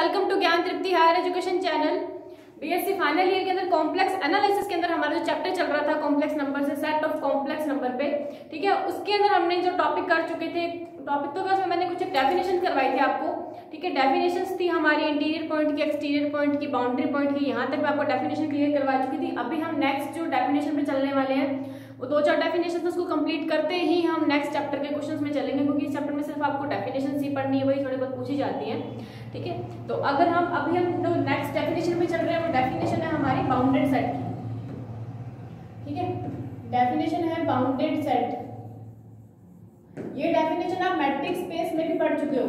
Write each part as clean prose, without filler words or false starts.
Welcome to Gyan Tripti higher education channel. BSc final year के अंदर complex analysis के अंदर हमारा जो चैप्टर चल रहा था कॉम्प्लेक्स नंबर से सेट ऑफ कॉम्प्लेक्स नंबर पे, ठीक है, उसके अंदर हमने जो टॉपिक कर चुके थे, टॉपिक तो उसमें मैंने कुछ डेफिनेशन करवाई थी आपको, ठीक है। डेफिनेशंस थी हमारी इंटीरियर पॉइंट की, एक्सटीरियर पॉइंट की, बाउंड्री पॉइंट की, यहाँ तक मैं आपको डेफिनेशन क्लियर करवा चुकी थी। अभी हम नेक्स्ट जो डेफिनेशन पे चलने वाले हैं वो 2-4 डेफिनेशन उसको कंप्लीट करते ही हम नेक्स्ट चैप्टर के क्वेश्चंस में चलेंगे, क्योंकि इस चैप्टर में सिर्फ आपको डेफिनेशन ही पढ़नी है, वही थोड़ी बहुत पूछी जाती है, ठीक है। तो अगर हम अभी हम जो नेक्स्ट डेफिनेशन में चल रहे हैं वो डेफिनेशन है हमारी बाउंडेड सेट की, ठीक है। डेफिनेशन है बाउंडेड सेट। ये डेफिनेशन आप मैट्रिक्स स्पेस में भी पढ़ चुके हो,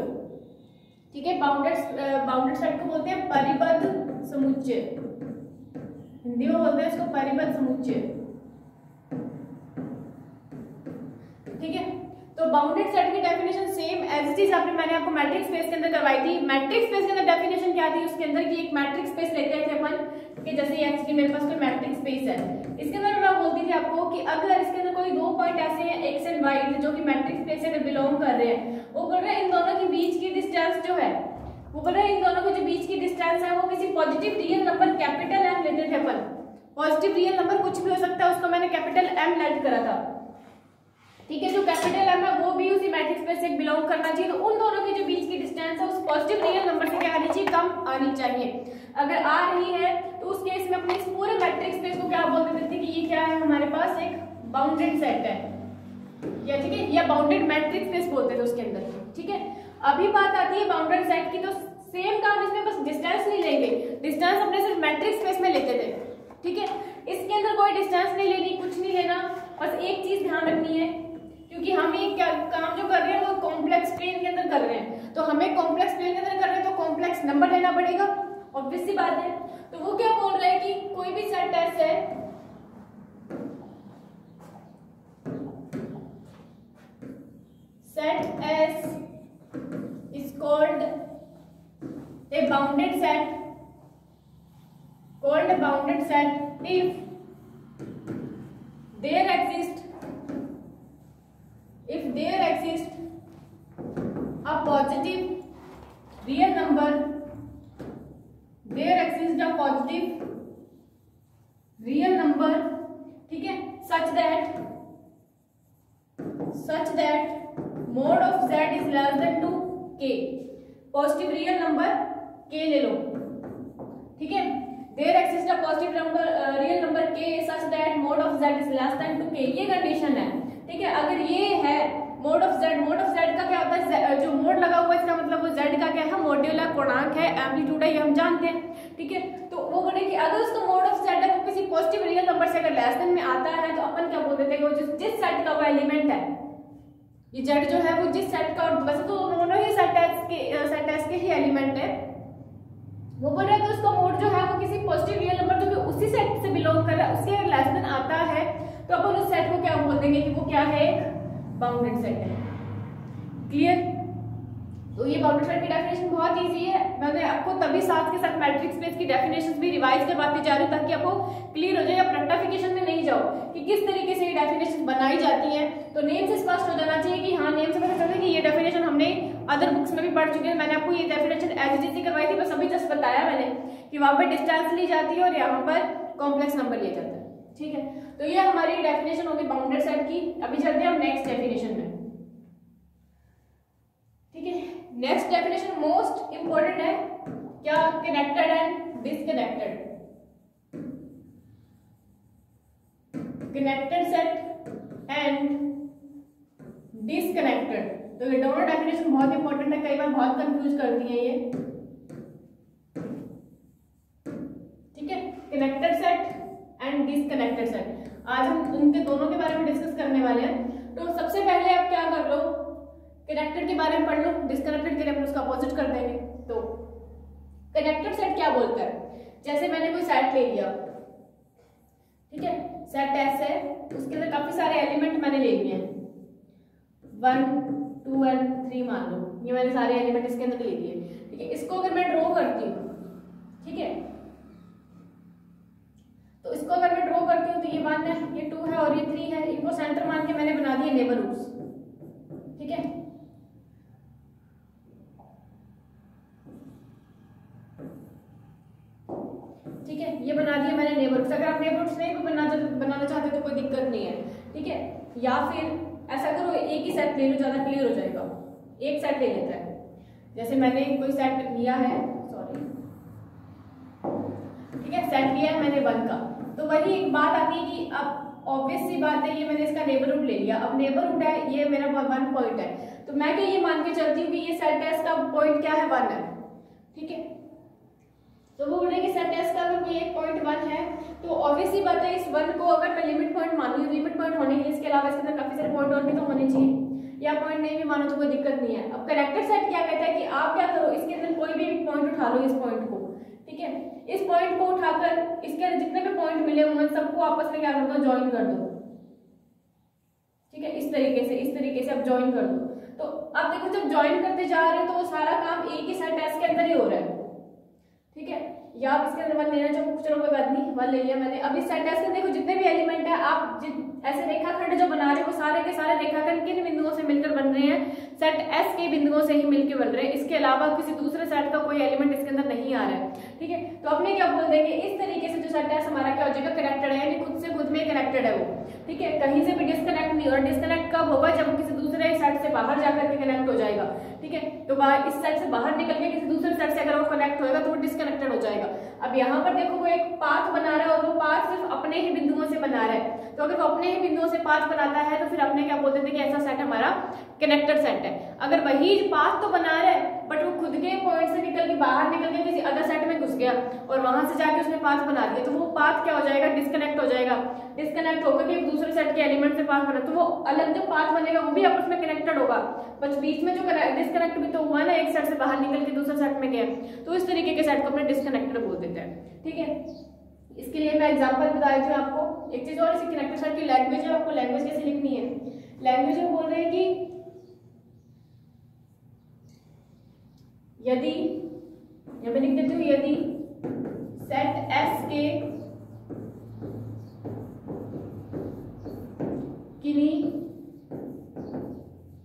ठीक है। बाउंडेड सेट को बोलते हैं परिबद्ध समुच्चय, हिंदी में बोलते हैं इसको परिबद्ध समुच्चय, ठीक है। तो बाउंडेड सेट की definition same as it is मैंने आपको मैट्रिक्स स्पेस के अंदर करवाई थी। मैट्रिक्स स्पेस के अंदर डेफिनेशन क्या थी, उसके अंदर की एक मैट्रिक्स स्पेस लेते थे अपन, ठीक है। जैसे एक्चुअली मेरे पास कोई मैट्रिक्स स्पेस है, इसके अंदर मैं बोलती थी आपको कि अगर इसके अंदर कोई 2 पॉइंट ऐसे हैं एक्स एंड वाई जो कि मैट्रिक्स स्पेस से बिलोंग कर रहे हैं, वो कर रहे हैं इन दोनों के बीच की डिस्टेंस जो है, वो कर रहे हैं इन दोनों के जो बीच की डिस्टेंस है वो किसी positive real number capital M लेते थे अपन। पॉजिटिव रियल नंबर कुछ भी हो सकता है, उसको मैंने कैपिटल एम लेट करा था, ठीक है। जो कैपिटल एम है वो भी उसी मैट्रिक्स स्पेस से बिलोंग करना चाहिए। तो उन दोनों के जो बीच की डिस्टेंस है उस पॉजिटिव रियल नंबर से क्या आनी चाहिए, कम आनी चाहिए। अगर आ रही है तो उस केस में अपने इस पूरे मैट्रिक्स स्पेस को क्या बोल देते थे कि ये क्या है, हमारे पास एक बाउंडेड सेट है, या ठीक है, या बाउंडेड मैट्रिक्स स्पेस बोलते थे उसके अंदर, ठीक है। अभी बात आती है बाउंडेड सेट की, तो सेम काम इसमें, बस डिस्टेंस नहीं लेंगे, डिस्टेंस अपने सिर्फ मैट्रिक्स स्पेस में लेते थे, ठीक है। इसके अंदर कोई डिस्टेंस नहीं लेनी, कुछ नहीं लेना, बस एक चीज ध्यान रखनी है, क्योंकि हम ये क्या काम जो कर रहे हैं वो कॉम्प्लेक्स प्लेन के अंदर कर रहे हैं, तो हमें कॉम्प्लेक्स प्लेन के अंदर कर रहे हैं तो कॉम्प्लेक्स नंबर लेना पड़ेगा, ऑब्वियस सी बात है। तो वो क्या बोल रहे हैं कि कोई भी सेट एस है, set S is called a bounded set, called a bounded set if there exists a positive real number, there exists a positive real number, ठीक है, such that mod of z is less than 2k। Positive real number k ले लो, ठीक है। There exists a positive number real number k such that mod of z is less than 2k, ये condition है, ठीक है। अगर ये है mod of z का क्या होता है, जो मोड लगा हुआ है इसका मतलब वो z का क्या है, मॉड्यूलर पूर्णांक है, एम्पलीट्यूड है, ये हम जानते हैं, ठीक है। तो वो बोले कि अगर उसका mod of z है वो किसी पॉजिटिव रियल नंबर से अगर लेस देन में आता है तो अपन क्या बोल देते हैं, वो जिस सेट का वो एलिमेंट है, ये z जो है वो जिस सेट का, वैसे तो दोनों ही सेट एस के ही एलिमेंट है, वो बोल रहा है कि उसका मोड जो है वो किसी पॉजिटिव रियल नंबर जो कि उसी सेट से बिलोंग कर रहा है उसके लेस देन आता है, तो अपन उस सेट को क्या बोल देंगे कि वो क्या है, बाउंडेड सेट है। क्लियर? तो ये बाउंडेड सेट की डेफिनेशन बहुत इजी है, मैंने आपको तभी साथ के साथ मैट्रिक्स स्पेस की डेफिनेशंस भी रिवाइज करवाती जा रही हूँ ताकि आपको क्लियर हो जाए, आप रेक्टिफिकेशन में नहीं जाओ कि किस तरीके से ये डेफिनेशन बनाई जाती है। तो नेम से स्पष्ट हो जाना चाहिए कि हाँ, नेम से पता चलता है कि ये डेफिनेशन हमने अदर बुक्स में भी पढ़ चुके हैं। मैंने आपको ये डेफिनेशन एज इट इज करवाई थी, बस अभी जस्ट बताया मैंने कि वहां पर डिस्टेंस ली जाती है और यहाँ पर कॉम्प्लेक्स नंबर लिया जाता है, ठीक है। तो ये हमारी डेफिनेशन होगी बाउंडेड सेट की। अभी चलते हैं हम नेक्स्ट डेफिनेशन में, ठीक है। नेक्स्ट डेफिनेशन मोस्ट इंपॉर्टेंट है, क्या, connected and disconnected. Connected set and disconnected, तो ये दोनों डेफिनेशन बहुत इंपॉर्टेंट है, कई बार बहुत कंफ्यूज करती हैं ये, ठीक है। Connected set and disconnected set, आज हम उनके दोनों के बारे में डिस्कस करने वाले हैं। तो सबसे पहले आप क्या कर लो, कनेक्टेड के बारे में पढ़ लो, डिसकनेक्टेड के लिए अपन उसका अपोजिट कर देंगे। तो कनेक्टेड सेट क्या बोलता है, जैसे मैंने कोई सेट ले लिया, ठीक है, सेट एस है, उसके अंदर काफी सारे एलिमेंट मैंने ले लिए हैं, 1 2 और 3 मान लो, ये मैंने सारे एलिमेंट इसके अंदर ले लिए, ठीक है। इसको अगर मैं ड्रॉ करती हूँ, ठीक है, तो इसको अगर मैं ड्रॉ करती हूँ तो ये 1 है, ये 2 है और ये 3 है, इनको सेंटर मान के मैंने बना दिए नेबरहुड्स, ठीक है। है, ये बना दिया मैंने नेबरहुड्स। अगर आप नेबरहुड्स नहीं भी बनाना चाहते तो कोई दिक्कत नहीं है, ठीक है। या फिर ऐसा करो, एक ही सेट ले लो, ज्यादा क्लियर हो जाएगा। एक सेट ले लेते हैं, जैसे मैंने कोई सेट लिया है, सॉरी, ठीक है, सेट लिया है मैंने 1 का। तो वही एक बात आती है कि अब ऑब्वियस सी बात है, ये मैंने इसका नेबरहुड ले लिया। अब नेबरहुड है, ये मेरा 1 पॉइंट है, तो मैं क्या ये मान के चलती हूँ कि ये सेट है, इसका पॉइंट क्या है, 1 है, ठीक है। तो वो बोले कि सेट एस का अगर कोई एक पॉइंट 1 है, तो ऑब्वियस सी बात है इस 1 को अगर मैं लिमिट पॉइंट मानूं, लिमिट पॉइंट होने के लिए इसके अलावा इसके अंदर काफी सारे पॉइंट और भी तो होने चाहिए, या पॉइंट नहीं भी मानो तो कोई दिक्कत नहीं है। अब कनेक्टेड सेट क्या कहता है कि आप क्या करो, इसके अंदर कोई भी एक पॉइंट उठा लो, इस पॉइंट को, ठीक है, इस पॉइंट को उठाकर इसके अंदर जितने भी पॉइंट मिले हुए हैं सबको आपस में क्या कर दो, ज्वाइन कर दो, ठीक है, इस तरीके से आप ज्वाइन कर दो। तो अब देखो जब ज्वाइन करते जा रहे हो तो वो सारा काम एक ही सेट एस के अंदर ही हो रहा है, ठीक है। या आप इसके अंदर 1 लेना चाहो, चलो कोई बात नहीं, 1 ले लिया मैंने। अब इस सेट एस के देखो जितने भी एलिमेंट है, आप ऐसे रेखाखंड जो बना रहे हो वो सारे के सारे रेखाखंड किन बिंदुओं से मिलकर बन रहे हैं, सेट एस के बिंदुओं से ही मिलकर बन रहे हैं। इसके अलावा किसी दूसरे सेट का कोई एलिमेंट इसके अंदर नहीं आ रहा है, ठीक है। तो अपने क्या बोल देंगे, इस तरीके से जो सेट एस हमारा क्या हो जाएगा, कनेक्टेड है, यानी खुद से खुद में कनेक्टेड है वो, ठीक है, कहीं से भी डिस्कनेक्ट नहीं। और डिस्कनेक्ट कब होगा, जब किसी दूसरे सेट से बाहर जाकर के कनेक्ट हो जाएगा, ठीक है। तो इस सेट से बाहर निकल के किसी दूसरे सेट से अगर वो कनेक्ट होएगा तो वो डिस्कनेक्टेड हो जाएगा। अब यहाँ पर देखो वो एक पाथ बना रहा है और वो पाथ सिर्फ अपने ही बिंदुओं से बना रहा है। तो अगर वो अपने ही बिंदुओं से पाथ बनाता है तो फिर अपने क्या बोलते थे कि ऐसा सेट हमारा कनेक्टेड सेट है। अगर वही पाथ तो बना रहा है बट वो खुद के पॉइंट से निकल के बाहर निकल के किसी अदर सेट में घुस गया और वहां से जाके उसने पाथ बना दिया, तो वो पाथ क्या हो जाएगा, डिस्कनेक्ट हो जाएगा। डिस्कनेक्ट होकर के एक दूसरे सेट के एलिमेंट से पाथ बना, तो वो अलग जो पाथ बनेगा वो भी आपस में कनेक्टेड होगा, बस बीच में जो डिस्कनेक्ट भी तो हुआ ना, एक सेट से बाहर निकल के दूसरे सेट में गया, तो इस तरीके के सेट को अपने डिस्कनेक्टेड बोल देते हैं, ठीक है। इसके लिए मैं एग्जांपल बता देती हूँ आपको। एक चीज और, इसी कनेक्टेड सेट की लैंग्वेज है, आपको लैंग्वेज कैसे लिखनी है। लैंग्वेज में बोल रहे हैं कि यदि, या मैं लिख देती हूँ, यदि सेट एस के किन्हीं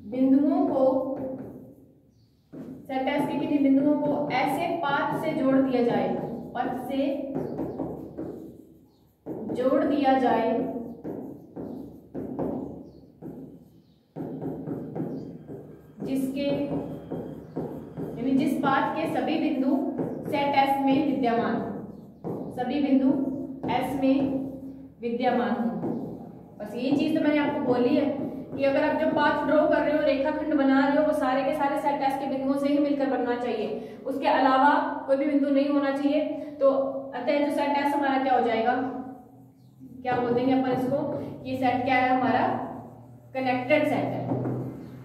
बिंदुओं को, सेट एस के किन्हीं बिंदुओं को ऐसे पाथ से जोड़ दिया जाए, पथ से जोड़ दिया जाए जिसके, यानी जिस पाथ के सभी बिंदु सेट एस में विद्यमान, सभी बिंदु एस में विद्यमान हो। बस ये चीज तो मैंने आपको बोली है कि अगर आप जो पाथ ड्रॉ कर रहे हो, रेखाखंड बना रहे हो, वो सारे के सारे सेट एस के बिंदुओं से ही मिलकर बनना चाहिए, उसके अलावा कोई भी बिंदु नहीं होना चाहिए। तो अतः जो सेट एस हमारा क्या हो जाएगा, क्या बोल देंगे अपन इसको, ये सेट क्या है हमारा, कनेक्टेड सेट है।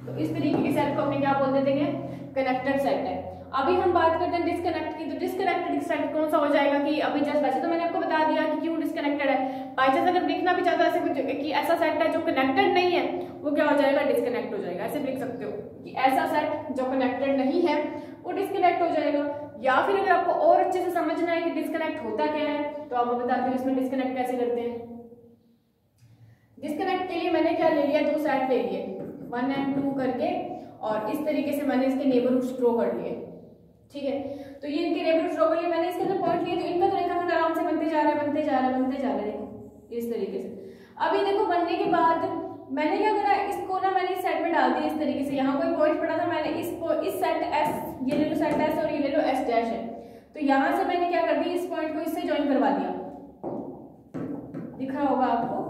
तो इस तरीके के सेट को अपने क्या बोल देते हैं, कनेक्टेड सेट है। अभी हम बात करते हैं डिस्कनेक्ट की। तो डिस्कनेक्टेड सेट कौन सा हो जाएगा कि अभी जस्ट वैसे तो मैंने आपको बता दिया कि क्यों डिस्कनेक्टेड है, बाई चांस अगर लिखना भी चाहता है ऐसे कुछ कि ऐसा सेट है जो कनेक्टेड नहीं है, वो क्या हो जाएगा, डिस्कनेक्ट हो जाएगा। ऐसे लिख सकते हो कि ऐसा सेट जो कनेक्टेड नहीं है वो डिस्कनेक्ट हो जाएगा। या फिर अगर आपको और अच्छे से समझना है कि डिस्कनेक्ट होता क्या है, तो आपको बताती हूँ इसमें डिस्कनेक्ट कैसे करते हैं। डिस्कनेक्ट के लिए मैंने क्या ले लिया, 2 सेट ले लिए 1 और 2 करके, और इस तरीके से मैंने इसके नेबरहुड ड्रॉ कर लिए, ठीक है। तो ये इनके नेबरहुड ड्रॉ कर लिए मैंने, इसके अंदर पॉइंट लिए, तो इनका तो रेखाखंड आराम से बनते जा रहा है, बनते जा रहा है, बनते जा रहा है, देखो इस तरीके से। अभी देखो बनने के बाद मैंने क्या करा, इसको ना मैंने इस सेट में डाल दिया इस तरीके से। यहाँ कोई पॉइंट पड़ा था, मैंने इस सेट एस, ये ले लो सेट एस और ये ले लो एस डैश है, तो यहाँ से मैंने क्या कर दिया, इस पॉइंट को इससे ज्वाइन करवा दिया, दिख रहा होगा आपको,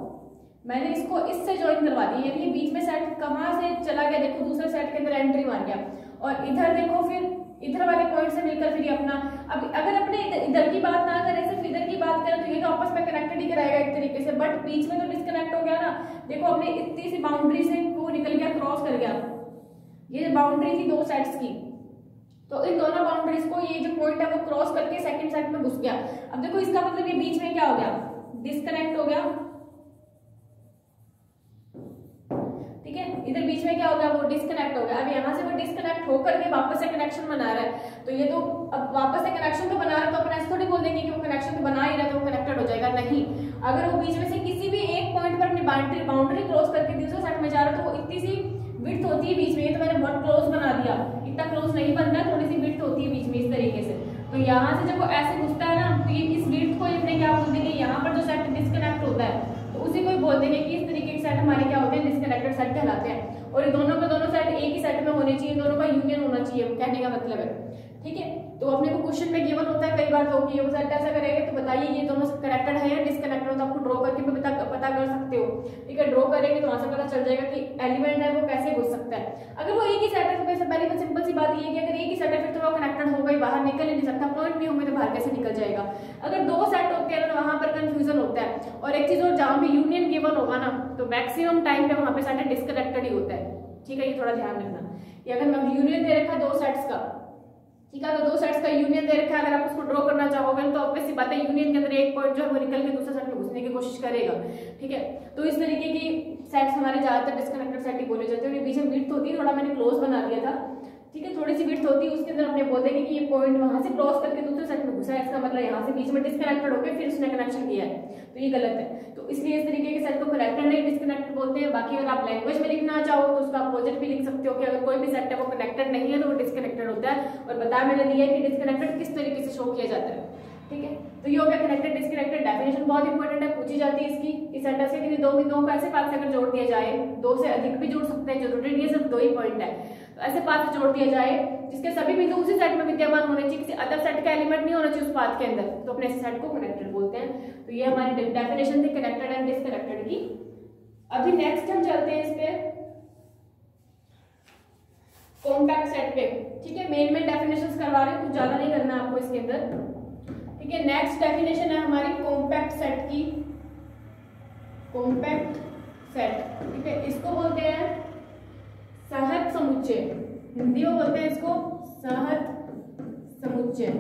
मैंने इसको इससे ज्वाइन करवा दिया, यानी बीच में सेट कहाँ से चला गया, देखो दूसरे सेट के अंदर एंट्री मार गया, और इधर देखो फिर इधर वाले पॉइंट से मिलकर फिर अपना, अब अगर अपने इधर की बात ना करें, सिर्फ इधर की बात करें, तो ये तो आपस में कनेक्टेड ही कराएगा एक तरीके से, बट बीच में तो डिस्कनेक्ट हो गया ना। देखो अपने इतनी सी बाउंड्री से वो निकल गया, क्रॉस कर गया, ये बाउंड्री थी 2 सेट्स की, तो इन दोनों बाउंड्रीज को ये जो पॉइंट है वो क्रॉस करके सेकंड सेट में घुस गया। अब देखो इसका मतलब ये बीच में क्या हो गया, डिस्कनेक्ट हो गया, ठीक है, इधर बीच में क्या हो गया, वो डिस्कनेक्ट हो गया। अब यहाँ से वो डिस्कनेक्ट होकर के वापस से कनेक्शन बना रहा है, तो ये तो अब वापस से कनेक्शन तो बना रहा है, तो अपन ऐसे थोड़ी बोल देंगे कि वो कनेक्शन तो बना ही रहा है तो वो कनेक्टेड हो जाएगा, नहीं। अगर वो बीच में से किसी भी एक पॉइंट पर अपनी बाउंड्री क्रॉस करके दूसरे सेट में जा रहा है, तो वो इतनी सी विड्थ होती है बीच में, ये तो मैंने बहुत क्लोज बना दिया, इतना क्लोज नहीं बनता, थोड़ी सी विड्थ होती है बीच में इस तरीके से। तो यहाँ से जब वो ऐसे घुसता है ना, तो ये इस विड्थ को ये क्या बोल देंगे, यहाँ पर जो सेट डिस्कनेक्ट होता है तो उसी को ही बोल देंगे कि इस तरीके के सेट हमारे क्या होते हैं, डिस्कनेक्टेड सेट कहलाते हैं। और ये दोनों के दोनों सेट एक ही सेट में होने चाहिए, दोनों का यूनियन होना चाहिए, कहने का मतलब है। ठीक है, तो अपने को क्वेश्चन में गिवन होता है कई बार तो कि ये सेट ऐसा करेंगे तो बताइए ये दोनों कनेक्टेड है या डिस्कनेक्टेड, तो आपको ड्रॉ करके भी पता कर सकते हो। ठीक है, ड्रॉ करेंगे तो वहां से पता चल जाएगा कि एलिमेंट है वो कैसे घुस सकता है। अगर वो एक ही सेट है तो सबसे पहले सिंपल सी बात ये है कि अगर एक ही सेट है फिर तो वो कनेक्टेड होगा ही, बाहर निकल ही नहीं सकता, पॉइंट भी होंगे तो बाहर कैसे निकल जाएगा। अगर दो सेट होते हैं तो वहां पर कंफ्यूजन होता है। और एक चीज और, जहां भी यूनियन गिवन होगा ना तो मैक्सिमम टाइम पे वहां पे सेट डिस्कनेक्टेड ही होता है। ठीक है, ये थोड़ा ध्यान रखना। ये अगर मैं यूनियन दे रखा है दो सेट्स का, ठीक है, तो दो सेट्स का यूनियन दे रखा है, अगर आप उसको ड्रॉ करना चाहोगे तो ऑब्वियस सी बात है यूनियन के अंदर एक पॉइंट जो है वो निकल के दूसरे सेट में घुसने की कोशिश करेगा। ठीक है, तो इस तरीके की सेट्स हमारे ज्यादातर डिस्कनेक्टेड सेट ही बोले जाते हैं। बीच में विड्थ होती है, थोड़ा मैंने क्लोज बना दिया था। ठीक है, थोड़ी सी विड्थ होती है, उसके अंदर अपने बोल देंगे कि ये पॉइंट वहां से क्रॉस करके दूसरे सेट में घुसा है, इसका मतलब यहाँ से बीच में डिस्कनेक्टेड होकर फिर उसने कनेक्शन किया है, तो ये गलत है। तो इसलिए इस तरीके के सेट को कनेक्टेड नहीं डिस्कनेक्टेड बोलते हैं। बाकी अगर आप लैंग्वेज में लिखना चाहो तो उसका अपोजिट भी लिख सकते हो कि अगर कोई भी सेट है वो कनेक्टेड नहीं है तो वो डिस्कनेक्टेड होता है। और बता मैंने दिया है कि डिस्कनेक्टेड किस तरीके से शो किया जाता है। ठीक है, तो ये हो गया कनेक्टेड डिस्कनेक्टेड। डेफिनेशन बहुत इंपॉर्टेंट है, पूछी जाती है इसकी। इस सेंटेंस के किसी दो को ऐसे पार्ट से अगर जोड़ दिया जाए, दो से अधिक भी जोड़ सकते हैं, जरूरी नहीं है सिर्फ दो ही पॉइंट है, तो ऐसे पार्ट से जोड़ दिया जाए जिसके सभी बिंदु उसी सेट में विद्यमान होने चाहिए, किसी अदर सेट का एलिमेंट नहीं होना चाहिए उस पाथ के अंदर, तो अपने सेट को कनेक्टेड बोलते हैं। तो ये हमारी डेफिनेशन थी कनेक्टेड एंड डिस्कनेक्टेड की। अभी नेक्स्ट हम चलते हैं इस पे कॉम्पैक्ट सेट पे। ठीक है, मेन डेफिनेशंस करवा रहे हैं, कुछ ज्यादा नहीं करना आपको इसके अंदर। ठीक है, नेक्स्ट डेफिनेशन है हमारी कॉम्पैक्ट सेट की। कॉम्पैक्ट सेट, ठीक है, इसको बोलते हैं सहज समुच्चय, हिंदी में बोलते हैं इसको सहज समुच्चय।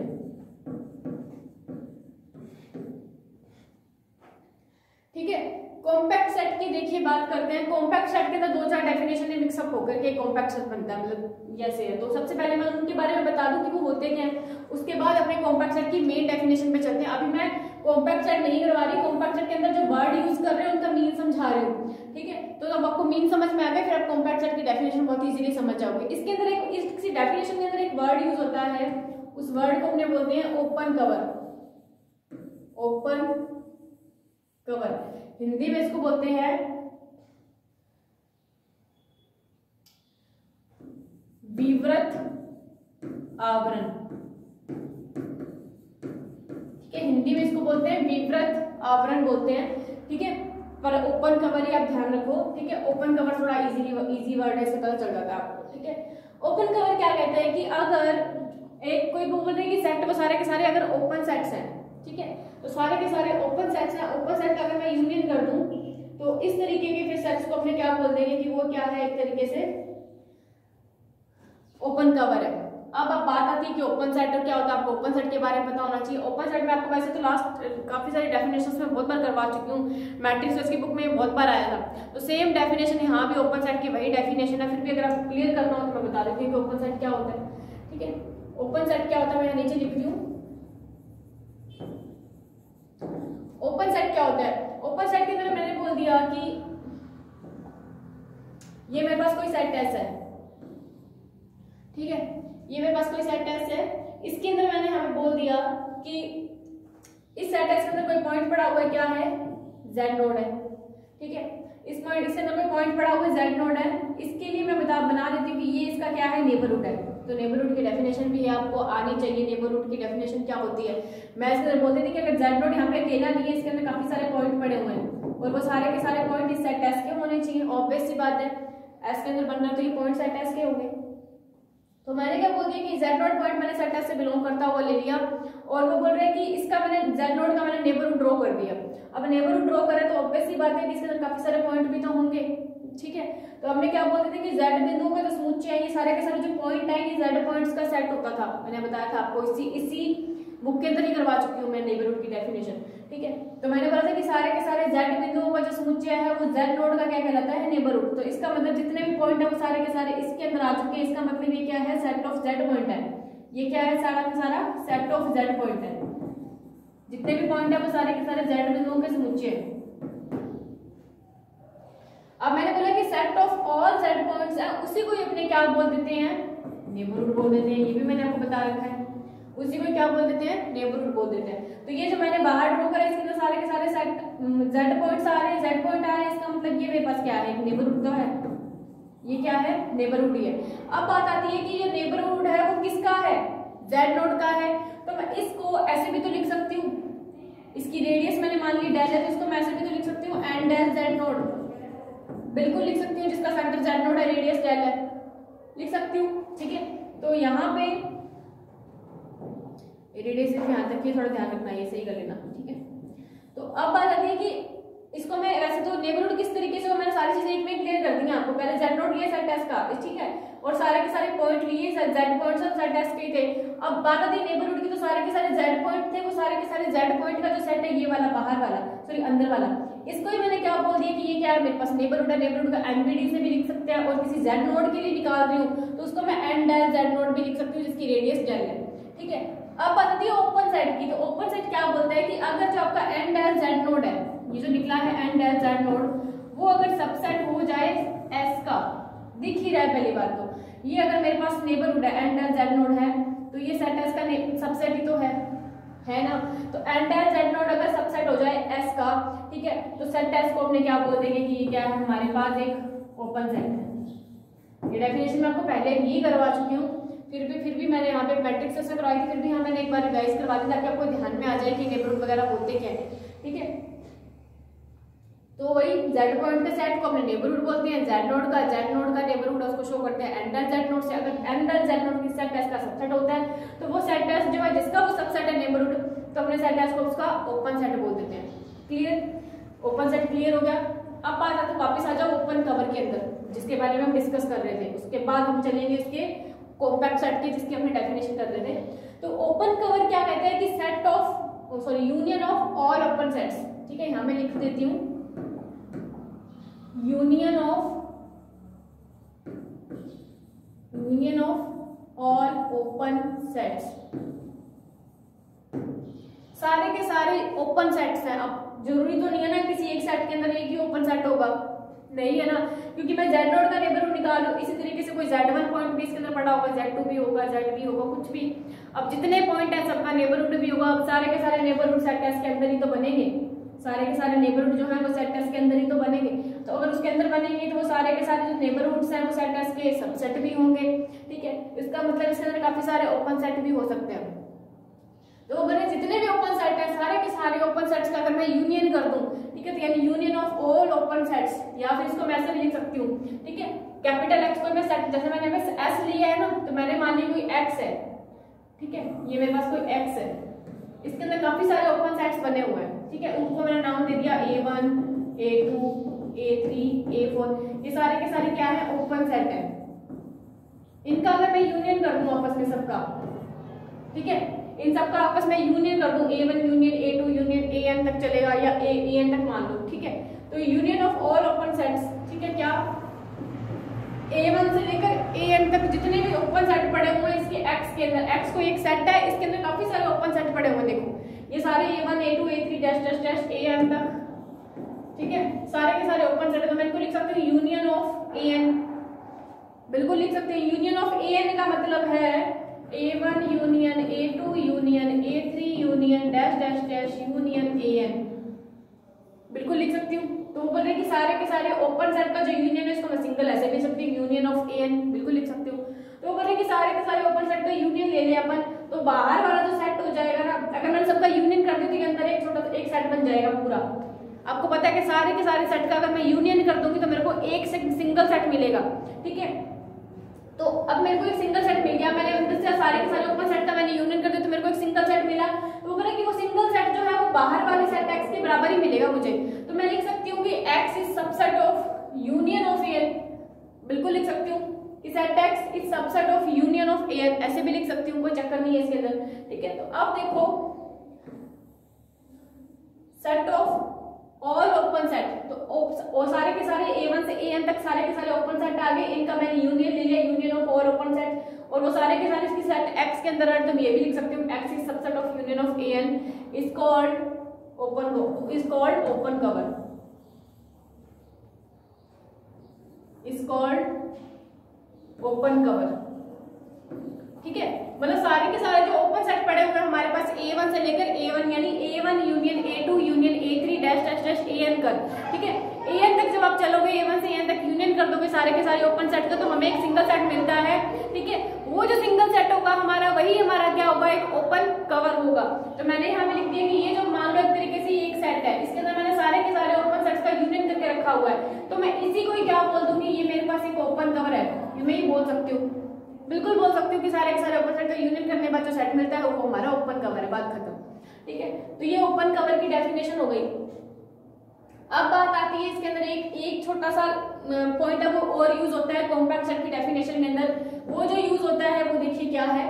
ठीक है, कॉम्पैक्ट सेट की देखिए बात करते हैं। कॉम्पैक्ट सेट के अंदर दो चार डेफिनेशन मिक्सअप होकर के कॉम्पैक्ट सेट बनता है, मतलब जैसे है। तो सबसे पहले मैं उनके बारे में बता दूं कि वो होते क्या हैं, उसके बाद अपने कॉम्पैक्ट सेट की मेन डेफिनेशन पे चलते हैं। अभी मैं कॉम्पैक्ट सेट नहीं करवा रही, कॉम्पैक्ट सेट के अंदर जो वर्ड यूज कर रहे हैं उनका मीन समझा रही हूँ। ठीक है, तो अब आपको मीन समझ में आ गया, फिर आप कॉम्पैक्ट सेट की डेफिनेशन बहुत इजीली समझ जाओगे। इसके अंदर इस डेफिनेशन के अंदर एक वर्ड यूज होता है, उस वर्ड को अपने बोलते हैं open cover. Open cover, Hindi में इसको बोलते हैं विवृत आवरण। ठीक है, हिंदी में इसको बोलते हैं विवृत आवरण बोलते हैं। ठीक है, पर ओपन कवर ही आप ध्यान रखो। ठीक है, ओपन कवर थोड़ा इजी वर्ड है, इससे पता चल जाता है आपको। ठीक है, ओपन कवर क्या कहता है कि अगर एक कोई बोल रहे कि सेट वो सारे के सारे अगर ओपन सेट्स हैं, ठीक है, तो सारे के सारे ओपन सेट्स हैं, ओपन सेट का अगर मैं यूनियन कर दूं तो इस तरीके के फिर सेट्स को अपने क्या बोल देंगे कि वो क्या है, एक तरीके से ओपन कवर है। अब बात आती है कि ओपन सेट क्या होता है, आपको ओपन सेट के बारे में पता होना चाहिए। ओपन सेट में आपको वैसे तो लास्ट काफी सारी डेफिनेशंस में बहुत बार करवा चुकी हूँ, मैट्रिक्स की बुक में बहुत बार आया था, तो सेम डेफिनेशन यहाँ भी ओपन सेट की वही डेफिनेशन है। फिर भी अगर आपको क्लियर करना हो तो मैं बता देती हूँ कि ओपन सेट क्या होता है। ठीक है, ओपन सेट क्या होता है, मैं नीचे लिख रही हूँ। ओपन सेट क्या होता है, ओपन सेट के अंदर मैंने बोल दिया कि ये मेरे पास कोई सेट एस है। ठीक है, ये मेरे पास कोई सेट एस है, इसके अंदर मैंने हमें बोल दिया कि इस सेट एस के अंदर कोई पॉइंट पड़ा हुआ है, क्या है, जेड नोड है। ठीक है, इसके अंदर कोई पॉइंट पड़ा हुआ है, जेड नोड है। इसके लिए मैं बना देती हूँ कि ये इसका क्या है, नेबरहुड है। तो नेबरहुड की डेफिनेशन भी है, आपको आनी चाहिए। नेबरहुड की डेफिनेशन क्या होती है, मैं इसके अंदर बोलती थी कि अगर जेड नोड यहाँ पे अकेला नहीं है, इसके अंदर काफी सारे पॉइंट पड़े हुए हैं और वो सारे के सारे पॉइंट इस सेट एस के होने चाहिए। ऑब्वियस सी बात है, एस के अंदर बनना तो ये पॉइंट सेट एस के होंगे। तो मैंने क्या बोल दिया कि जेड नोड पॉइंट मैंने सेट एस से बिलोंग करता हुआ ले लिया, और वो बोल रहे हैं कि इसका मैंने जेड नोड का मैंने नेबरहुड ड्रॉ कर दिया। अब नेबरहुड ड्रॉ करें तो ऑब्वियस सी बात है कि इसके अंदर काफी सारे पॉइंट भी तो होंगे। ठीक है, तो हमने क्या बोलते थे कि जेड बिंदुओं का जो समुच्चय है, ये सारे के सारे जो पॉइंट है ये जेड पॉइंट्स का सेट होता था। मैंने बताया था आपको, इसी बुक के अंदर ही करवा चुकी हूँ मैं नेबरहुड की डेफिनेशन। ठीक है, तो मैंने बोला था कि सारे के सारे जेड बिंदुओं का जो समुच्चय है वो जेड नोड का क्या कहलाता है, नेबरहुड। तो इसका मतलब जितने भी पॉइंट है वो सारे के सारे इसके अंदर आ चुके हैं। इसका मतलब ये क्या है, सेट ऑफ जेड पॉइंट है। ये क्या है, सारा का सारा सेट ऑफ जेड पॉइंट है। जितने भी पॉइंट है वो सारे के सारे जेड बिंदुओं के समुच्चय है। अब मैंने बोला कि set of all Z points है, उसी को अपने क्या बोल देते हैं, नेबरहुड बोल देते हैं। ये भी मैंने आपको बता रखा है, उसी को क्या क्या बोल देते हैं, नेबरहुड बोल देते हैं। तो ये जो मैंने बाहर ड्रॉ करा इसके अंदर सारे के सारे सेट जेड पॉइंट्स आ रहे हैं, जेड पॉइंट आ रहे हैं, इसका मतलब ये मेरे पास क्या है, नेबरहुड का है, ये क्या है, नेबरहुड ही है। अब बात आती है कि ये नेबरहुड है वो किसका है, जेड नोड का है। तो मैं इसको ऐसे भी तो लिख सकती हूँ, इसकी रेडियस मैंने मान ली डेल है, तो इसको मैं ऐसे भी तो लिख सकती हूँ एन डेल जेड नोड, बिल्कुल लिख सकती हूँ, जिसका सेंटर जेड नोड है, रेडियस डेल है, लिख सकती हूँ। ठीक है, तो यहाँ पे रेडियस सिर्फ यहाँ तक की, थोड़ा ध्यान रखना, ये सही कर लेना। ठीक है, तो अब बात आती है कि इसको मैं वैसे तो नेबरहुड किस तरीके से, मैंने सारी चीजें एक में क्लियर कर दी हैं आपको। पहले जेड नोड लिए सेट एस का, ठीक है, और सारे के सारे पॉइंट लिए जेड पॉइंट्स और सेट एस के थे। अब बात आती है नेबरहुड की, तो सारे के सारे जेड पॉइंट थे, वो सारे के सारे जेड पॉइंट का जो सेट है, ये वाला बाहर वाला, सॉरी अंदर वाला, इसको ही मैंने क्या बोल दिया कि ये क्या है, मेरे पास नेबरहुड है। नेबरहुड का एनबीडी से भी लिख सकते हैं, और किसी जेड नोड के लिए निकाल रही हूँ तो उसको मैं एन डेल जेड नोड भी लिख सकती हूँ, जिसकी रेडियस डेल है। ठीक है, अब बात आती है ओपन सेट की। तो ओपन सेट क्या बोलता है कि अगर जो आपका एन डेल जेड नोड है, ये जो निकला है एन डेल जेड नोड, वो अगर सबसेट हो जाए एस का, दिख ही रहा है पहली बात तो, ये अगर मेरे पास नेबरहुड है, एन डेल जेड नोड है, तो ये सेट एस का सबसेट ही तो है ना। तो एन डेल जेड नोड अगर सबसेट हो जाए एस का, ठीक है, तो सेट एस को अपने क्या बोल देंगे कि ये क्या है, हमारे पास एक ओपन सेट है। ये डेफिनेशन मैं आपको पहले ही करवा चुकी हूँ, फिर भी मैंने यहाँ पे मैट्रिक्स से करवाई थी, फिर भी यहाँ मैंने एक बार रिवाइज करवा दी ताकि आपको ध्यान में आ जाए कि नेबरहुड वगैरह होते क्या है। ठीक है, तो वही जेड पॉइंट के सेट को अपने नेबरहुड बोलते हैं, जेड नोड का नेबरहुड उसको शो करते हैं एन डेल जेड नोड से। अगर एन डेल जेड नोड की सेट एस का सबसेट होता है, तो वो सेट एस जो है जिसका वो सबसेट है नेबरहुड, तो अपने सेट एस को उसका ओपन सेट बोल देते हैं। क्लियर, ओपन सेट क्लियर हो गया। अब बात आती है, वापस आ जाओ ओपन कवर के अंदर, जिसके बारे में हम डिस्कस कर रहे थे, उसके बाद हम चलेंगे इसके कॉम्पैक्ट सेट की, जिसकी हमने डेफिनेशन कर रहे थे। तो ओपन कवर क्या कहता है कि set of, sorry, union of all open sets. ठीक है, यहां मैं लिख देती हूँ, union of all open sets, सारे के सारे ओपन सेट्स हैं। अब जरूरी तो नहीं है ना किसी एक सेट के अंदर एक ही ओपन सेट होगा, नहीं है ना, क्योंकि मैं जेड नोड का नेबरहुड निकाल रही हूँ, इसी तरीके से कोई Z1 पॉइंट भी इसके अंदर पड़ा होगा, Z2 भी होगा, Z भी होगा, कुछ भी। अब जितने पॉइंट है सबका नेबरहुड भी होगा। अब सारे के सारे नेबरहुड सेट एस के अंदर ही तो बनेंगे, सारे के सारे नेबरहुड जो है वो सेट एस के अंदर ही तो बनेंगे। तो अगर उसके अंदर बनेंगे तो वो सारे के सारे जो नेबरहुड्स हैं वो सेट एस के सबसेट भी होंगे। ठीक है, इसका मतलब इसके अंदर काफी सारे ओपन सेट भी हो सकते हैं। तो अगर जितने भी ओपन सेट है, सारे के सारे ओपन सेट्स का अगर मैं यूनियन कर दूं, ठीक है, तो यानी union of all open sets, या फिर इसको मैं ऐसे भी लिख सकती हूँ। ठीक है, कैपिटल एक्स को मैं सेट, जैसे मैंने एस लिया है ना, तो मैंने मान ली कोई एक्स है, ठीक है, ये मेरे पास कोई एक्स है, इसके अंदर काफी सारे ओपन सेट्स बने हुए हैं। ठीक है, उनको मैंने नाम दे दिया A1, A2, A3, A4, ये सारे के सारे क्या है, ओपन सेट है। इनका अगर मैं यूनियन कर दूं आपस में सबका, ठीक है, इन सबका आपस में यूनियन कर दूं, A1 union A2 union AN तक चलेगा, या AN तक मान लो। ठीक है, तो union of all open sets, ठीक है, क्या A1 से लेकर AN तक जितने भी ओपन सेट पड़े हुए हैं इसके X के अंदर, X को एक सेट है, इसके अंदर काफी सारे ओपन सेट पड़े हुए हैं। देखो ये सारे A1 A2 A3 dash dash dash AN तक, ठीक है, सारे के सारे ओपन सेट। तो मैं इनको लिख सकती हूँ यूनियन ऑफ AN, बिल्कुल लिख सकते हैं। यूनियन ऑफ AN का मतलब है A1 union A2 union A3 union dash dash dash union AN, बिल्कुल लिख सकती हूँ। तो वो बोल रहे कि सारे के सारे ओपन सेट का जो यूनियन है इसको मैं सिंगल ऐसे भी लिख सकती हूँ, यूनियन ऑफ AN, बिल्कुल लिख सकती हूँ। तो वो बोल रहे कि सारे के सारे ओपन सेट का यूनियन ले लें अपन, तो बाहर वाला जो सेट हो जाएगा ना, अगर मैंने सबका यूनियन कर दी तो अंदर एक छोटा सा एक सेट बन जाएगा पूरा। आपको पता है कि सारे के सारे सेट का अगर मैं यूनियन कर दूंगी तो मेरे को एक सिंगल सेट मिलेगा। ठीक है, तो अब मेरे को एक सिंगल सेट मिल गया, मैंने अंदर से सारे के सारे ओपन सेट का मैंने यूनियन कर दिया तो मेरे को एक सिंगल सेट मिला। तो वो बोला कि वो सिंगल सेट जो है वो बाहर वाले सेट x के बराबर ही मिलेगा मुझे। तो मैं लिख सकती हूँ कि x is subset of union of AN, बिल्कुल लिख सकती हूँ कि set x is subset of union of AN, ऐसे भी लिख सकती हूँ, कोई चक्कर नहीं है इसके अंदर। ठीक है, तो अब देखो set of all open set, तो सारे के सारे A1 से AN तक सारे के सारे ओपन सेट आ गए, इनका मैंने यूनियन ले लिया, union of all open set, और वो सारे के सारे इसकी सेट x के अंदर है। तो मैं ये भी लिख सकती हूँ x is subset of union of AN is called open cover, is called open cover. ठीक है, मतलब सारे के सारे जो ओपन सेट पड़े हुए हैं A1 union A2 union A3 dash dash dash AN कर, ठीक है। AN तक जब आप चलोगे, A1 से AN तक यूनियन कर दोगे सारे के सारे ओपन सेट का, तो हमें एक सिंगल सेट मिलता है, ठीक है। वो जो सिंगल सेट होगा हमारा, वही हमारा क्या होगा, एक ओपन कवर होगा। तो मैंने यहाँ पे लिख दिया कि ये जो मान लो एक तरीके से एक सेट है, इसके अंदर मैंने सारे के सारे ओपन सेट्स का यूनियन करके रखा हुआ है, तो मैं इसी को ही क्या बोल दूंगी, ये मेरे पास एक ओपन कवर है। ये मैं ही बोल सकती हूँ, बिल्कुल बोल सकती हूँ कि सारे के सारे ओपन सेट का यूनियन करने के बाद जो सेट मिलता है वो हमारा ओपन कवर है, बात खत्म, ठीक है। तो ये ओपन कवर की डेफिनेशन हो गई। अब बात आती है इसके अंदर एक छोटा सा पॉइंट है, वो और यूज होता है कॉम्पैक्ट सेट की डेफिनेशन के अंदर। वो जो यूज होता है वो देखिए क्या है,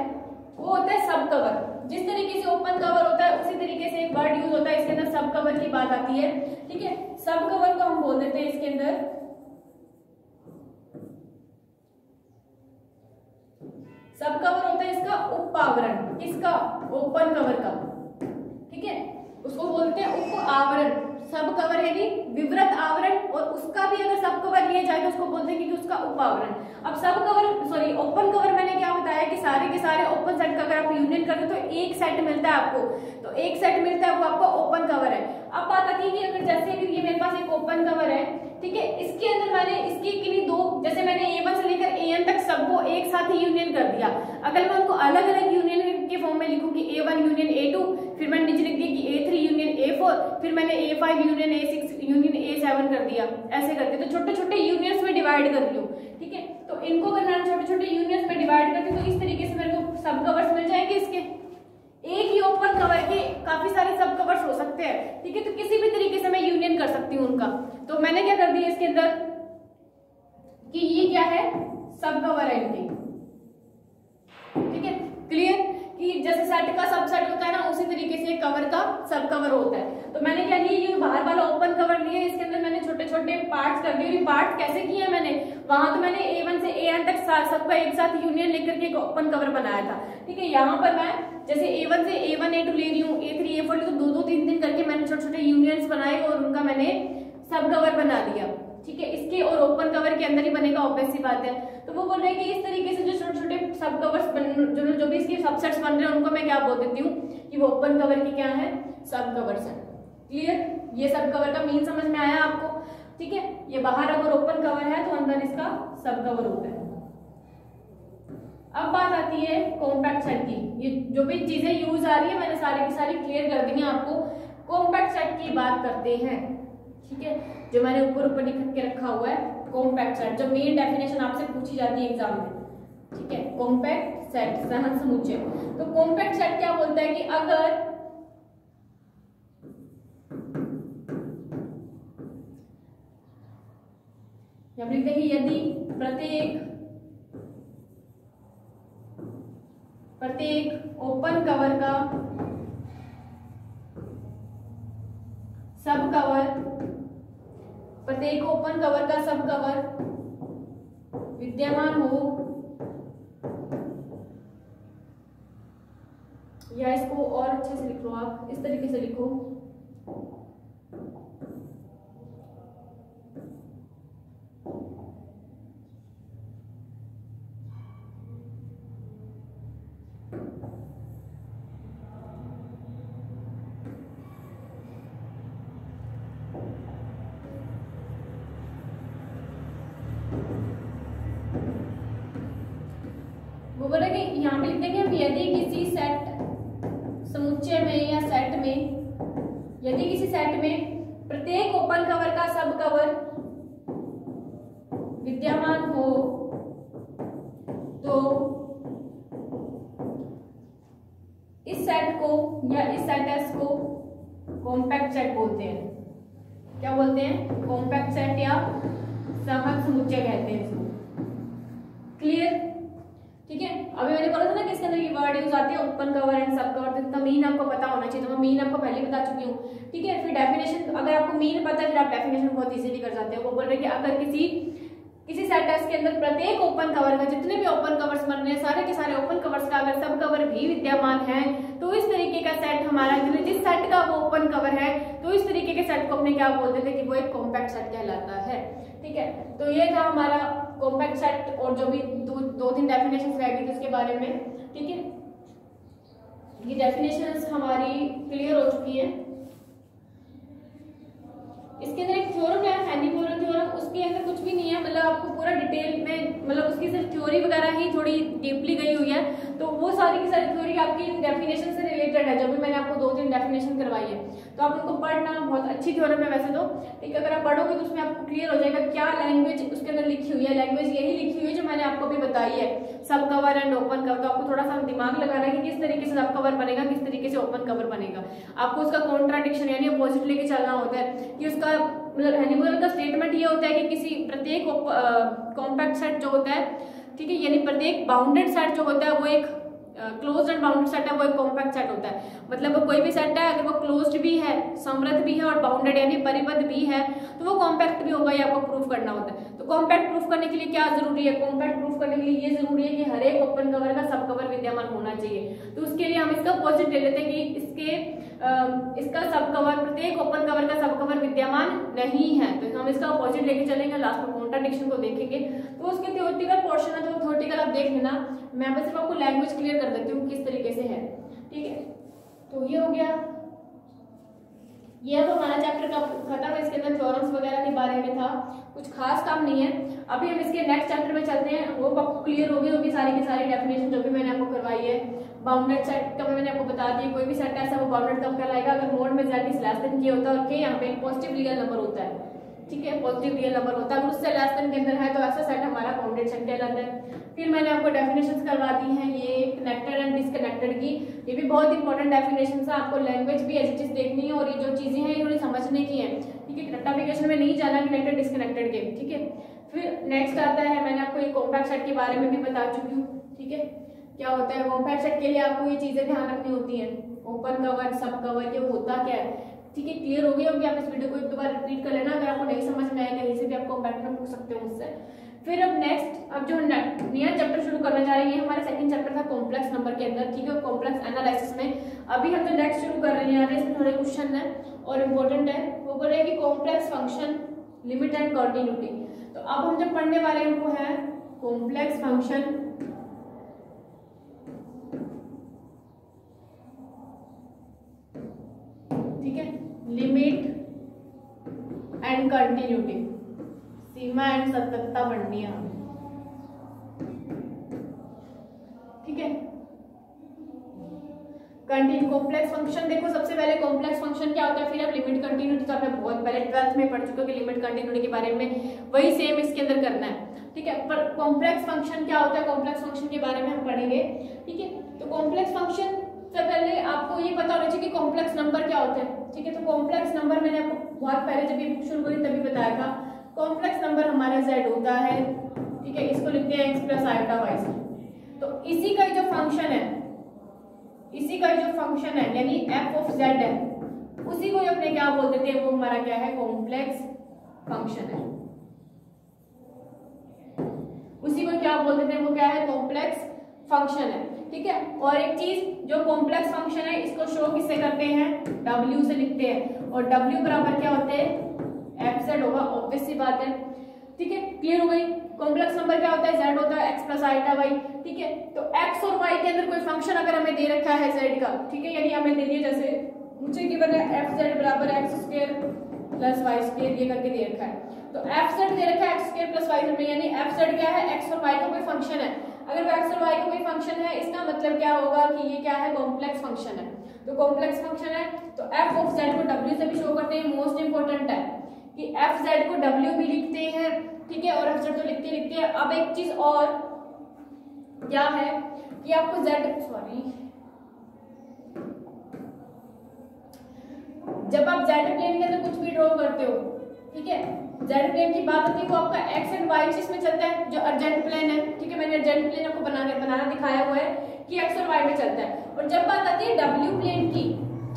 वो होता है सब कवर। जिस तरीके से ओपन कवर होता है उसी तरीके से एक वर्ड यूज होता है इसके अंदर, सब कवर की बात आती है, ठीक है। सब कवर को हम बोल देते हैं इसके अंदर सब कवर होता है इसका उपावरण, किसका, ओपन कवर का, ठीक है। उसको बोलते हैं उप आवरण। सब कवर यानी विवृत आवरण, और उसका भी अगर सब कवर लिया जाए तो उसको बोलते हैं कि उसका उपावरण। अब सब कवर सॉरी ओपन कवर मैंने क्या बताया कि सारे के सारे ओपन सेट का अगर आप यूनियन करते हो तो एक सेट मिलता है आपको, तो एक सेट मिलता है वो आपका ओपन कवर है। अब बात आती है कि अगर जैसे अगर ये मेरे पास एक ओपन कवर है, ठीक है, इसके अंदर मैंने इसकी किन्हीं दो, जैसे मैंने A1 से लेकर AN तक सबको एक साथ ही यूनियन कर दिया। अगर मैं उनको अलग अलग यूनियन के फॉर्म में लिखूं कि A1 यूनियन A2, फिर मैंने नीचे लिख दिया कि A3 यूनियन A4, फिर मैंने A5 union A6 union A7 कर दिया, ऐसे करके तो छोटे छोटे यूनियंस में डिवाइड कर लियो, ठीक है। तो इनको अगर मैंने छोटे छोटे यूनियंस में डिवाइड करती तो इस तरीके से मेरे को सब कवर्स मिल जाएंगे। इसके एक ही ओपन कवर के काफी सारे सब कवर्स हो सकते हैं, ठीक है। तो किसी भी तरीके से मैं यूनियन कर सकती हूँ उनका। तो मैंने क्या कर दिया इसके अंदर कि ये क्या है, सब कवर है इनके, ठीक है। क्लियर कि जैसे सेट का सब सेट होता है ना, उसी तरीके से कवर का सब कवर होता है। तो मैंने क्या लिया, ये बाहर वाला ओपन कवर लिया, इसके अंदर मैंने छोटे छोटे पार्ट्स कर दिए। पार्ट्स कैसे किए मैंने, वहां तो मैंने A1 से AN तक सबका एक साथ यूनियन लेकर के एक ओपन कवर बनाया था, ठीक है। यहाँ पर मैं जैसे A1 से A1 A2 ले रही हूँ, A3 A4 तो दो दो तीन तीन करके मैंने छोटे छोटे यूनियंस बनाए और उनका मैंने सब कवर बना दिया, ठीक है। इसके और ओपन कवर के अंदर ही बनेगा, ऑब्वियस सी बात है। तो वो बोल रहे हैं कि इस तरीके से जो छोटे छोटे सब कवर्स जो भी इसके सबसेट्स बन रहे हैं उनको मैं क्या बोल देती हूँ कि वो ओपन कवर के क्या है, सब कवर्स है। क्लियर, ये सब कवर का मीन समझ में आया आपको, ठीक है। ये बाहर अगर ओपन कवर है तो अंदर इसका सब कवर होता है। अब बात आती है कॉम्पैक्ट सेट की। ये जो भी चीजें यूज आ रही है मैंने सारी की सारी क्लियर कर दी है आपको। कॉम्पैक्ट सेट की बात करते हैं, ठीक है, जो मैंने ऊपर ऊपर लिख के रखा हुआ है कॉम्पैक्ट सेट, जो मेन डेफिनेशन आपसे पूछी जाती है एग्जाम में, ठीक है। कॉम्पैक्ट सेट सहन समुच्चय। तो कॉम्पैक्ट सेट क्या बोलता है कि अगर लिखते हैं कि यदि प्रत्येक ओपन कवर का सब कवर, प्रत्येक ओपन कवर का सब कवर विद्यमान हो, या इसको और अच्छे से लिख लो आप, इस तरीके से लिखो, वो बोला कि यहाँ पे लिखते हैं कि यदि किसी सेट समुच्चय में या सेट में, यदि किसी सेट में प्रत्येक ओपन कवर का सब कवर विद्यमान हो तो इस सेट को या इस सेट एस को कॉम्पैक्ट सेट बोलते हैं। क्या बोलते हैं, कॉम्पैक्ट सेट या सहज समुच्चय कहते हैं इसको। क्लियर, ठीक है। अभी मैंने बोला था ना कि इसके अंदर ये वर्ड यूज आती है ओपन कवर एंड सब कवर, तो इतना मीन आपको पता होना चाहिए, तो मैं मीन आपको पहले बता चुकी हूँ, ठीक है। फिर डेफिनेशन, अगर आपको मीन पता है फिर आप डेफिनेशन बहुत इजीली कर जाते हो। वो बोल रहे कि अगर किसी सेट के अंदर प्रत्येक ओपन कवर का, जितने भी ओपन कवर्स बन रहे हैं सारे के सारे ओपन कवर्स का अगर सब कवर भी विद्यमान है तो इस तरीके का सेट हमारा, जिस सेट का वो ओपन कवर है तो इस तरीके के सेट को अपने क्या बोलते थे कि वो एक कॉम्पैक्ट सेट कहलाता है, ठीक है। तो ये था हमारा कॉम्पैक्ट सेट और जो भी दो तीन डेफिनेशन रह गई थी उसके बारे में, ठीक है। ये डेफिनेशंस हमारी क्लियर हो चुकी है। इसके अंदर एक थ्योरम है हेनिपोरन थ्योरम, उसके अंदर कुछ भी नहीं है, मतलब आपको पूरा डिटेल में, मतलब उसकी सिर्फ थ्योरी वगैरह ही थोड़ी डीपली गई हुई है, तो वो सारी की सारी थ्योरी आपकी डेफिनेशन से रिलेटेड है। जब भी मैंने आपको 2-3 डेफिनेशन करवाई है तो आप उनको पढ़ना, बहुत अच्छी थ्योरम है वैसे तो, ठीक है। अगर आप पढ़ोगे तो उसमें आपको क्लियर हो जाएगा क्या लैंग्वेज उसके अंदर लिखी हुई है। लैंग्वेज यही लिखी हुई है जो मैंने आपको अभी बताई है, सब कवर एंड ओपन कवर। तो आपको थोड़ा सा दिमाग लगाना है कि किस तरीके से सब कवर बनेगा, किस तरीके से ओपन कवर बनेगा। आपको उसका कॉन्ट्राडिक्शन यानी अपोजिट लेके चलना होता है कि उसका मतलब हेनिपोरन का स्टेटमेंट ये होता है कि किसी प्रत्येक कॉम्पैक्ट सेट जो होता है, ठीक है, यानी प्रत्येक बाउंडेड सेट जो होता है वो एक क्लोज्ड एंड बाउंडेड सेट है, वो एक कॉम्पैक्ट सेट होता है। मतलब वो कोई भी सेट है अगर वो क्लोज्ड भी है, समृद्ध भी है और बाउंडेड यानी परिबद्ध भी है तो वो कॉम्पैक्ट भी होगा, ये आपको प्रूफ करना होता है। तो कॉम्पैक्ट प्रूफ करने के लिए क्या जरूरी है? कॉम्पैक्ट प्रूफ करने के लिए ये जरूरी है कि हर एक ओपन कवर का सब कवर विद्यमान होना चाहिए। तो उसके लिए हम इसका अपोजिट ले लेते हैं कि इसका सब कवर, प्रत्येक ओपन कवर का सब कवर विद्यमान नहीं है, तो हम इसका अपोजिट लेके चलेंगे, लास्ट में कॉन्ट्राडिक्शन को देखेंगे। तो उसके थ्योरेटिकल पोर्शन है तो थ्योरेटिकल आप देख लेना, मैं बस सिर्फ आपको लैंग्वेज क्लियर कर देती हूँ किस तरीके से है, ठीक है। तो ये हो गया, ये अब हमारा चैप्टर का खत्म है। इसके अंदर थ्योरम्स वगैरह के बारे में था, कुछ खास काम नहीं है। अभी हम इसके नेक्स्ट चैप्टर में चलते हैं, वो आपको क्लियर होगी होगी सारी की सारी डेफिनेशन जो भी मैंने आपको करवाई है। बाउंडेड सेट का मैंने आपको बता दिया, कोई भी सेट ऐसा वो बाउंडेड कब कहलाएगा अगर मोड में z is less than k होता है और k यहाँ पे पॉजिटिव रियल नंबर होता है, ठीक है, पॉजिटिव रियल नंबर होता है। अगर उससे लेस देन के अंदर है तो ऐसा सेट हमारा बाउंडेड सेट कहलाता है। फिर मैंने आपको डेफिनेशंस करवा दी हैं ये कनेक्टेड एंड डिसकनेक्टेड की, ये भी बहुत इंपॉर्टेंट डेफिनेशंस है। आपको लैंग्वेज भी एज इट इज देखनी है और ये जो चीजें हैं ये थोड़ी समझने की है, ठीक है। क्रिप्टोफिकेशन में नहीं जाना कनेक्टेड डिसकनेक्टेड के, ठीक है। फिर नेक्स्ट आता है, मैंने आपको ये कॉम्पैक्ट सेट के बारे में भी बता चुकी हूँ, ठीक है, क्या होता है कॉम्पैक्ट सेट के लिए आपको ये चीजें ध्यान रखनी होती हैं। ओपन कवर, सब कवर, ये होता क्या है, ठीक है, क्लियर हो गई होगी। आप इस वीडियो को एक दो बार रिपीट कर लेना, अगर आपको नहीं समझ में आए कहीं से भी आप कॉम्पैक्ट में पूछ सकते हो मुझसे। फिर अब नेक्स्ट, अब जो नया चैप्टर शुरू करना चाह रही है, हमारा सेकंड चैप्टर था कॉम्प्लेक्स नंबर के अंदर, ठीक है, कॉम्प्लेक्स एनालिसिस में। अभी हम जो नेक्स्ट शुरू कर रहे हैं इसमें थोड़े क्वेश्चन है और इम्पोर्टेंट है, वो बोल रहे हैं कि complex function, limit and continuity. तो अब हम जब पढ़ने वाले हैं वो है कॉम्प्लेक्स फंक्शन, ठीक है, लिमिट एंड कंटिन्यूटी, सीमा एंड सततता पढ़नी है, ठीक है। कॉम्प्लेक्स फंक्शन देखो, सबसे पहले कॉम्प्लेक्स फंक्शन क्या होता है, फिर आप लिमिट कंटिन्यूटी, तो आपने बहुत पहले 12th में पढ़ चुके हो कि लिमिट कंटिन्यूटी के बारे में, वही सेम इसके अंदर करना है, ठीक है। पर कॉम्प्लेक्स फंक्शन क्या होता है, कॉम्प्लेक्स फंक्शन के बारे में हम पढ़ेंगे, ठीक है। तो कॉम्प्लेक्स फंक्शन से पहले आपको ये पता होना चाहिए कि कॉम्प्लेक्स नंबर क्या होता है, ठीक है। तो कॉम्प्लेक्स नंबर मैंने आपको बहुत पहले जब ये बुक शुरू करी तभी बताया था, कॉम्प्लेक्स नंबर हमारा z होता है, ठीक है, इसको लिखते हैं x प्लस आयोटा वाई से। तो इसी का जो फंक्शन है, इसी का जो फंक्शन है यानी f ऑफ z है, उसी को अपने क्या बोल देते हैं, वो हमारा क्या है, कॉम्प्लेक्स फंक्शन है। उसी को क्या बोल देते हैं, वो क्या है, कॉम्प्लेक्स फंक्शन है, ठीक है। और एक चीज, जो कॉम्प्लेक्स फंक्शन है इसको शो किससे करते हैं, w से लिखते हैं, और w बराबर क्या होते हैं, एफ जेड होगा, ऑब्वियस सी बात है, ठीक है, क्लियर हो गई। कॉम्प्लेक्स नंबर क्या होता है, z होता है x प्लस आयोटा वाई, ठीक है। तो x और y के अंदर कोई फंक्शन अगर हमें दे रखा है z का, ठीक है, यानी हमें दे दिया, जैसे मुझे गिवन है एफ जेड बराबर x square plus y square, ये करके दे रखा है। तो एफ जेड दे रखा है x square plus y square, यानी एफ जेड क्या है, एक्स और वाई का कोई फंक्शन है। अगर वो एक्स और वाई का कोई फंक्शन है, इसका मतलब क्या होगा कि ये क्या है, कॉम्प्लेक्स फंक्शन है। तो कॉम्प्लेक्स फंक्शन है तो एफ ऑफ जेड को w से भी शो करते हैं, मोस्ट इंपोर्टेंट है कि एफ जेड को w भी लिखते हैं, ठीक है, और एफ जेड तो लिखते हैं। अब एक चीज और क्या है कि आपको जब आप जेड प्लेन के अंदर कुछ भी ड्रॉ करते हो, ठीक है, जेड प्लेन की बात होती है वो आपका एक्स एंड वाई एक्सिस में चलता है, जो अर्जेंट प्लेन है, ठीक है, मैंने अर्जेंट प्लेन आपको बनाना दिखाया हुआ है कि एक्स और वाई में चलता है। और जब बात आती है डब्ल्यू प्लेन की,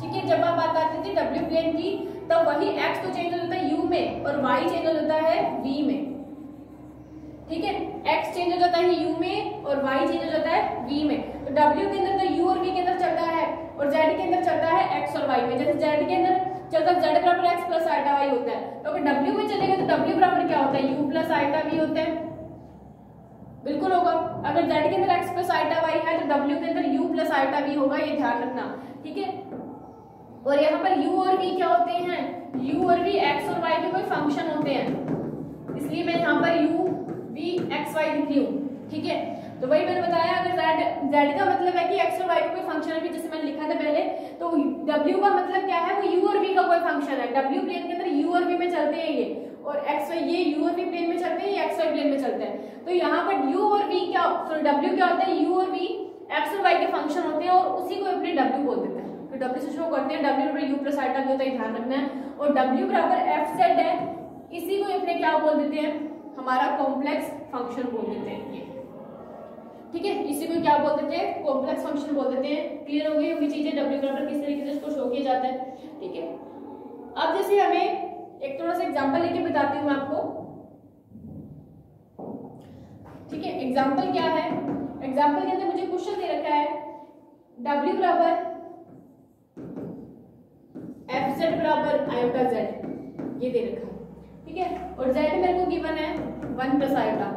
ठीक है, जब बात आती है डब्ल्यू प्लेन की, तब वही एक्स तो चेंज हो जाता है यू में और वाई चेंज हो जाता है वी में, ठीक है, एक्स चेंज हो जाता है यू में और वाई चेंज हो जाता है वी में। तो डब्ल्यू के अंदर तो यू और वी के अंदर चलता है और जेड के अंदर चलता है एक्स और वाई में। जैसे जेड के अंदर चलता है जेड बराबर एक्स प्लस आयोटा वाई होता है, तो अगर डब्ल्यू में चलेगा तो डब्ल्यू बराबर क्या होता है, यू प्लस आयोटा वी होता है। बिल्कुल होगा। अगर z के अंदर x प्लस आइटा y है तो w के अंदर u प्लस आइटा v होगा, ये ध्यान रखना, ठीक है। और यहाँ पर u और v क्या होते हैं, u और v x और y के कोई फंक्शन होते हैं, इसलिए मैं यहाँ पर u v x y लिख रही हूँ, ठीक है। तो वही मैंने बताया, अगर z का मतलब है कि x और y का कोई फंक्शन है, जैसे मैंने लिखा था पहले, तो w का मतलब क्या है, वो u और v का कोई फंक्शन है। w प्लेन के अंदर u और v में चलते हैं ये, और x y ये u और v प्लेन में चलते हैं, ये x y प्लेन में चलते हैं। तो यहाँ पर u और v क्या, सॉरी w क्या होता है, u और v x और y के फंक्शन होते हैं, और उसी को अपने w बोल देते हैं। तो w से शो करते हैं, w बराबर u प्लस आइटा v होता है, ध्यान रखना है। और w बराबर f z है, इसी को अपने क्या बोल देते हैं, हमारा कॉम्प्लेक्स फंक्शन बोल देते हैं ये, ठीक है। इसी को क्या बोल देते हैं, कॉम्प्लेक्स फंक्शन बोल देते हैं। क्लियर हो गई होगी चीजें, w बराबर किस तरीके से इसको शो किया जाता है, ठीक है। अब जैसे हमें एक थोड़ा सा एग्जांपल लेके बताती हूँ मैं आपको, ठीक है। एग्जांपल क्या है, एग्जांपल के अंदर मुझे क्वेश्चन दे रखा है w बराबर एफ जेड बराबर आयोटा जेड, ये दे रखा है, ठीक है। और z मेरे को गिवन है 1 प्लस आयोटा,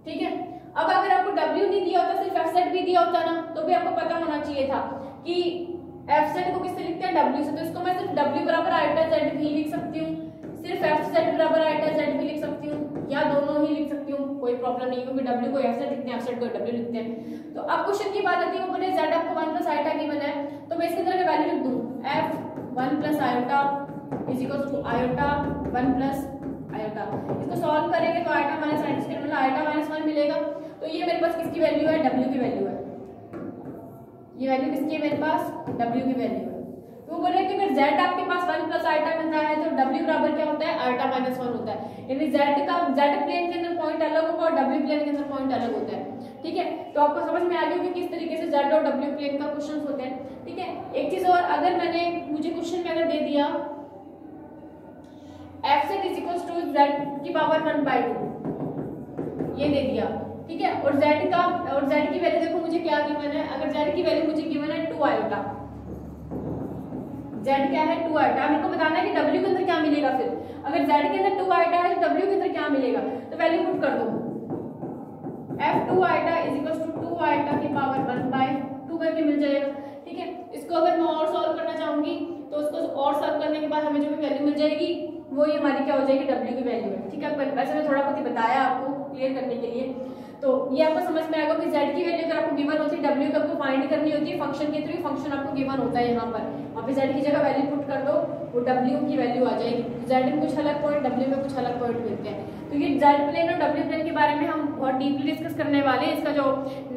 ठीक है। अब अगर आपको w नहीं दिया होता, सिर्फ एफ जेड भी दिया होता ना, तो भी आपको पता होना चाहिए था कि एफ जेड को किससे लिखते हैं, w से। तो इसको मैं सिर्फ w बराबर आयोटा जेड भी लिख सकती हूँ, सिर्फ एफ जेड बराबर आयोटा जेड भी लिख सकती हूँ, या दोनों ही लिख सकती हूँ, कोई प्रॉब्लम नहीं, क्योंकि w को एफ जेड लिखते हैं, एफ जेड को w लिखते हैं। तो अब क्वेश्चन की बात आती है, वो बोले z आपको 1 प्लस आयोटा की बना है, तो मैं इसके अंदर वैल्यू लिख दूँ, f 1 plus iota is equal to iota 1 plus iota. इसको सॉल्व करेंगे तो आयोटा माइनस आयोटा स्क्वायर मतलब आयोटा माइनस 1 मिलेगा। तो ये मेरे पास किसकी वैल्यू है, w की वैल्यू है, ये वैल्यू किसकी है मेरे पास, w की वैल्यू है। तो बोल रहे हैं कि अगर z आपके पास 1 प्लस आयोटा मिलता है तो w बराबर क्या होता है, आयोटा माइनस 1 होता है, यानी z का z प्लेन के अंदर पॉइंट अलग होगा और w प्लेन के अंदर पॉइंट अलग होता है, ठीक है। तो आपको समझ में आ गया कि किस तरीके से z और w प्लेन का क्वेश्चन होते हैं, ठीक है। एक चीज और, अगर मैंने मुझे क्वेश्चन में अगर दे दिया f z is equal to z की पावर 1/2, ये दे दिया, ठीक है। और z का, और z की वैल्यू देखो मुझे क्या गिवन है, अगर z की वैल्यू मुझे गिवन है 2 आयोटा, z क्या है 2 आयोटा, मेरे को बताना है कि w के अंदर क्या मिलेगा। फिर अगर z के अंदर 2 आयोटा है तो w के अंदर क्या मिलेगा, तो वैल्यू पुट कर दो, f 2 iota is equal to 2 iota की पावर 1/2 करके मिल जाएगा, ठीक है। इसको अगर मैं और सॉल्व करना चाहूंगी तो उसको और सॉल्व करने के बाद हमें जो भी वैल्यू मिल जाएगी वो ये हमारी क्या हो जाएगी, w की वैल्यू है, ठीक है। वैसे मैं थोड़ा बहुत ही बताया आपको क्लियर करने के लिए, तो ये आपको समझ में आएगा कि z की वैल्यू अगर आपको गिवन होती है, w को आपको फाइंड करनी होती है फंक्शन के थ्रू, फंक्शन आपको गिवन होता है, यहाँ पर वहाँ पे z की जगह वैल्यू पुट कर दो, वो w की वैल्यू आ जाएगी। z में कुछ अलग पॉइंट, w में कुछ अलग पॉइंट मिलते हैं। तो ये z प्लेन और w प्लेन के बारे में हम बहुत डीपली डिस्कस करने वाले हैं। इसका जो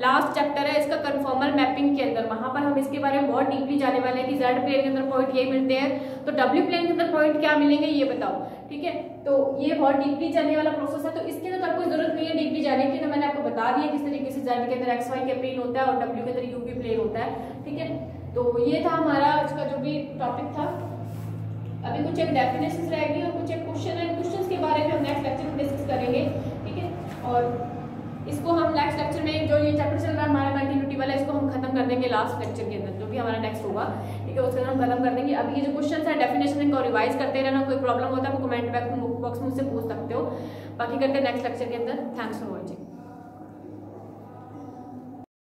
लास्ट चैप्टर है इसका कन्फॉर्मल मैपिंग के अंदर, वहां पर हम इसके बारे में बहुत डीपली जाने वाले हैं कि z प्लेन के अंदर पॉइंट ये मिलते हैं, तो w प्लेन के अंदर पॉइंट क्या मिलेंगे ये बताओ, ठीक है। तो ये बहुत डीपली चलने वाला प्रोसेस है, तो इसके अंदर आपको जरूरत नहीं है डीपली जाने की, तो मैंने आपको बता दिया किस तरीके से z के अंदर एक्स वाई का प्लेन होता है और w के अंदर u भी प्लेन होता है, ठीक है। तो ये था हमारा आज का जो भी टॉपिक था। अभी कुछ एक डेफिनेशंस रहेगी और कुछ एक क्वेश्चन है, क्वेश्चंस के बारे में हम नेक्स्ट लेक्चर में डिस्कस करेंगे, ठीक है। और इसको हम नेक्स्ट लेक्चर में, जो ये चैप्टर चल रहा है हमारा कंटिन्यूटी वाला, इसको हम खत्म कर देंगे लास्ट लेक्चर के अंदर, जो भी हमारा नेक्स्ट होगा, ठीक है, उसके अंदर हम खत्म कर देंगे। अभी ये जो क्वेश्चन है डेफिनेशन इनको रिवाइज करते रहना, कोई प्रॉब्लम होता है वो कमेंट बॉक्स में मुझसे पूछ सकते हो। बाकी करते हैं नेक्स्ट लेक्चर के अंदर। Thanks for watching.